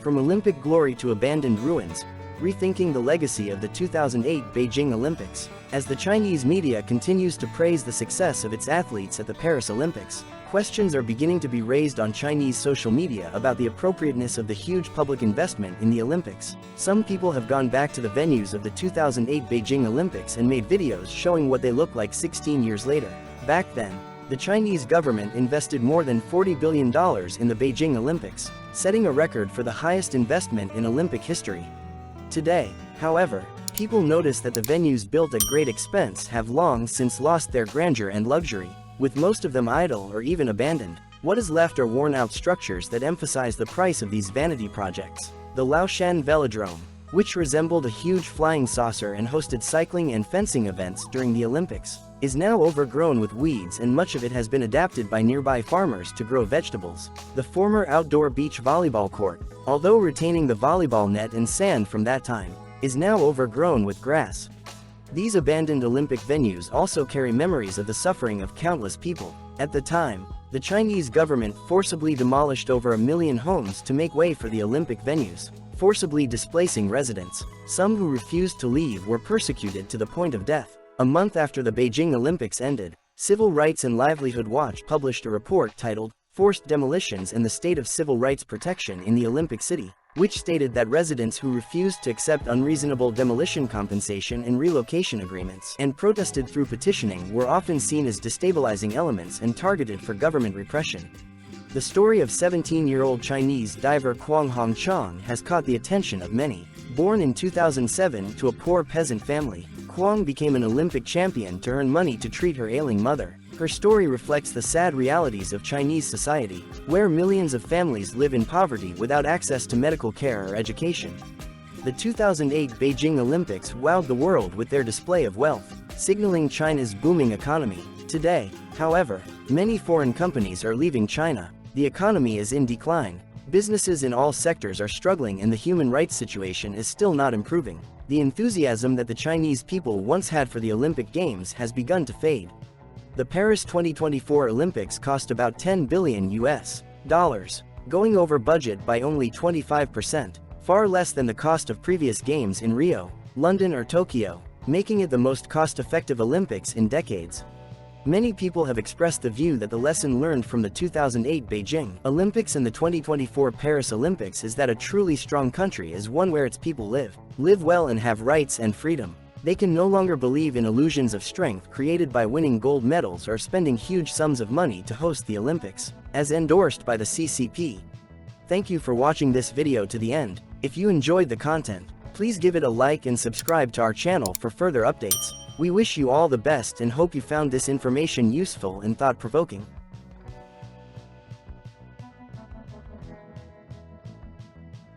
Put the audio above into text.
From Olympic glory to abandoned ruins, rethinking the legacy of the 2008 Beijing Olympics. As the Chinese media continues to praise the success of its athletes at the Paris Olympics, questions are beginning to be raised on Chinese social media about the appropriateness of the huge public investment in the Olympics. Some people have gone back to the venues of the 2008 Beijing Olympics and made videos showing what they look like 16 years later. Back then, the Chinese government invested more than $40 billion in the Beijing Olympics, setting a record for the highest investment in Olympic history. Today, however, people notice that the venues built at great expense have long since lost their grandeur and luxury, with most of them idle or even abandoned. What is left are worn-out structures that emphasize the price of these vanity projects. The Laoshan Velodrome, which resembled a huge flying saucer and hosted cycling and fencing events during the Olympics, is now overgrown with weeds, and much of it has been adapted by nearby farmers to grow vegetables. The former outdoor beach volleyball court, although retaining the volleyball net and sand from that time, is now overgrown with grass. These abandoned Olympic venues also carry memories of the suffering of countless people. At the time, the Chinese government forcibly demolished over 1 million homes to make way for the Olympic venues, forcibly displacing residents. Some who refused to leave were persecuted to the point of death. A month after the Beijing Olympics ended, Civil Rights and Livelihood Watch published a report titled "Forced Demolitions and the State of Civil Rights Protection in the Olympic City," which stated that residents who refused to accept unreasonable demolition compensation and relocation agreements and protested through petitioning were often seen as destabilizing elements and targeted for government repression. The story of 17-year-old Chinese diver Kwang Hongchang has caught the attention of many. Born in 2007 to a poor peasant family, Kwang became an Olympic champion to earn money to treat her ailing mother. Her story reflects the sad realities of Chinese society, where millions of families live in poverty without access to medical care or education. The 2008 Beijing Olympics wowed the world with their display of wealth, signaling China's booming economy. Today, however, many foreign companies are leaving China. The economy is in decline. Businesses in all sectors are struggling, and the human rights situation is still not improving. The enthusiasm that the Chinese people once had for the Olympic Games has begun to fade. The Paris 2024 Olympics cost about $10 billion, going over budget by only 25%, far less than the cost of previous games in Rio, London or Tokyo, making it the most cost-effective Olympics in decades. Many people have expressed the view that the lesson learned from the 2008 Beijing Olympics and the 2024 Paris Olympics is that a truly strong country is one where its people live well and have rights and freedom. They can no longer believe in illusions of strength created by winning gold medals or spending huge sums of money to host the Olympics, as endorsed by the CCP. Thank you for watching this video to the end. If you enjoyed the content, please give it a like and subscribe to our channel for further updates. We wish you all the best and hope you found this information useful and thought-provoking.